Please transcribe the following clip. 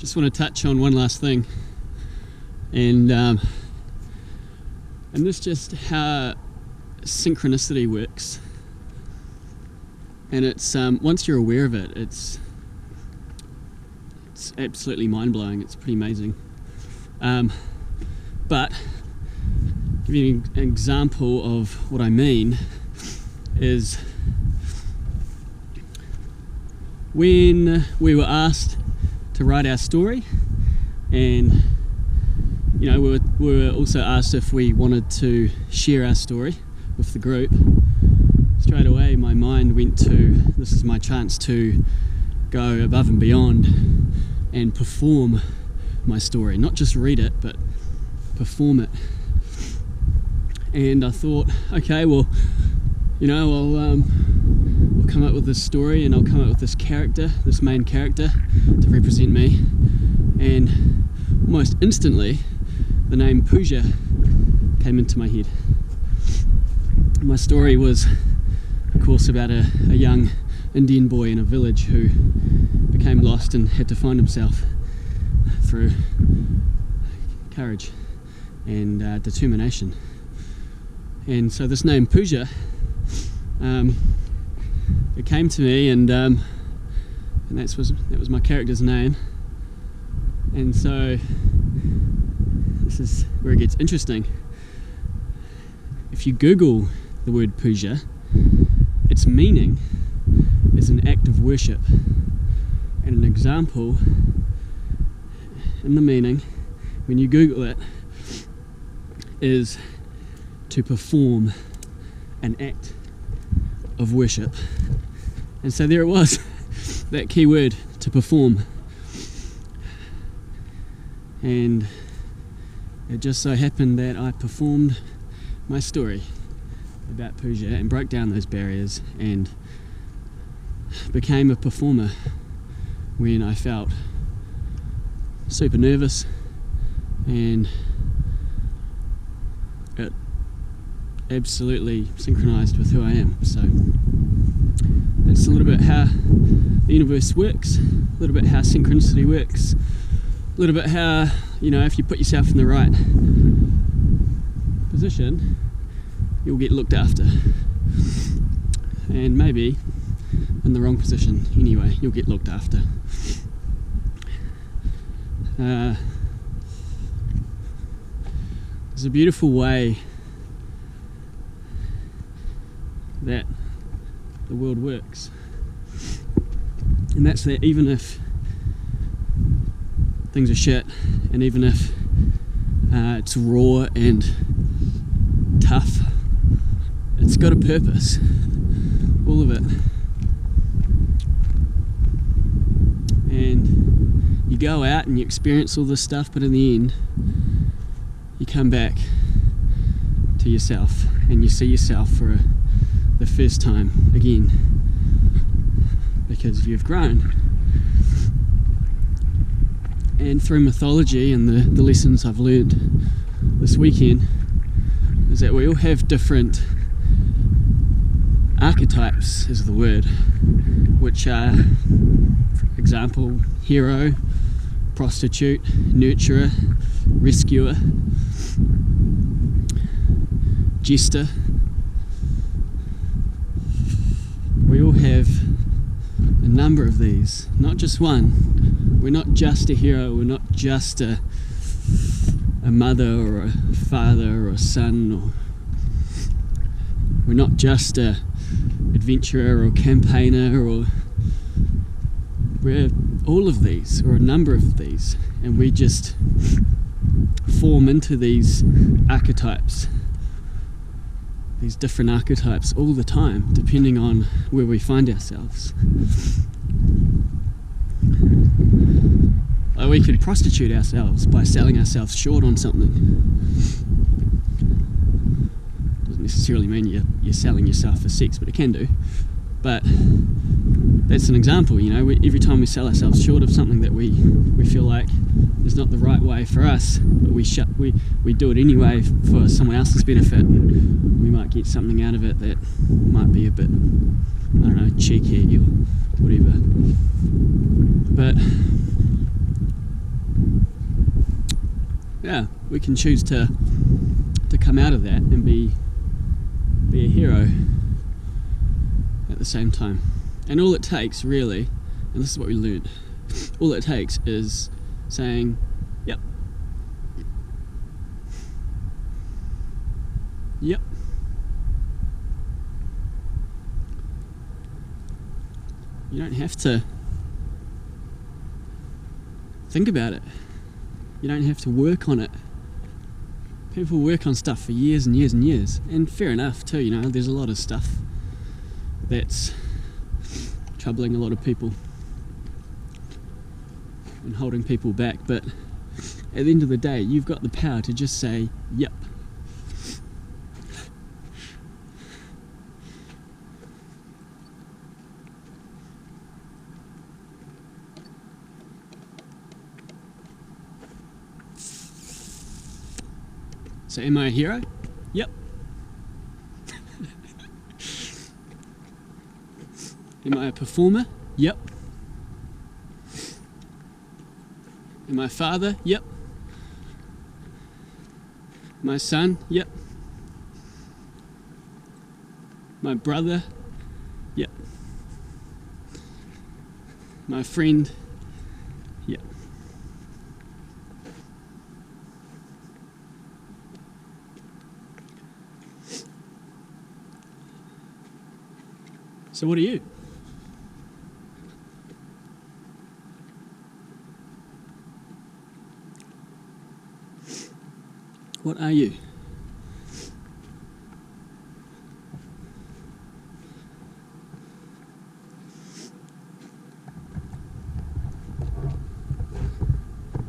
just want to touch on one last thing, and this just how synchronicity works. And it's once you're aware of it, it's absolutely mind-blowing. It's pretty amazing. But give you an example of what I mean is when we were asked to write our story, and you know, we were also asked if we wanted to share our story with the group. Straight away my mind went to, this is my chance to go above and beyond and perform my story, not just read it but perform it. And I thought, okay, well, you know, I'll come up with this story and I'll come up with this character, this main character to represent me, and almost instantly the name Pooja came into my head. My story was, of course, about a young Indian boy in a village who became lost and had to find himself through courage and determination. And so this name Pooja, it came to me, and that was my character's name. And so this is where it gets interesting. If you Google the word Pooja, its meaning is an act of worship. And an example in the meaning, when you Google it, is to perform an act of worship. And so there it was, that key word, to perform. And it just so happened that I performed my story about Pooja and broke down those barriers and became a performer when I felt super nervous, and it absolutely synchronized with who I am. So that's a little bit how the universe works, a little bit how synchronicity works, a little bit how, you know, if you put yourself in the right position, you'll get looked after. And maybe in the wrong position anyway, you'll get looked after. There's a beautiful way that the world works, and that's that even if things are shit, and even if it's raw and tough, it's got a purpose, all of it. And you go out and you experience all this stuff, but in the end you come back to yourself and you see yourself for the first time again, because you've grown. And through mythology and the lessons I've learned this weekend is that we all have different archetypes, is the word, which are, for example, hero, prostitute, nurturer, rescuer, jester. We all have a number of these, not just one. We're not just a hero, we're not just a mother or a father or a son, or we're not just a adventurer or campaigner, or we're all of these, or a number of these, and we just form into these archetypes, these different archetypes all the time, depending on where we find ourselves. Like, we could prostitute ourselves by selling ourselves short on something. Doesn't necessarily mean you're selling yourself for sex, but it can do. But that's an example, you know. Every time we sell ourselves short of something that we feel like is not the right way for us, but we do it anyway for someone else's benefit, and we might get something out of it that might be a bit, I don't know, cheeky or whatever. But yeah, we can choose to come out of that and be a hero at the same time. And all it takes, really, and this is what we learned, all it takes is saying, yep, yep, you don't have to think about it. You don't have to work on it. People work on stuff for years and years and years, and fair enough too, you know, there's a lot of stuff that's troubling a lot of people and holding people back, but at the end of the day, you've got the power to just say, yep. So am I a hero? Yep. Am I a performer? Yep. Am I a father? Yep. My son? Yep. My brother? Yep. My friend? Yep. So what are you? What are you?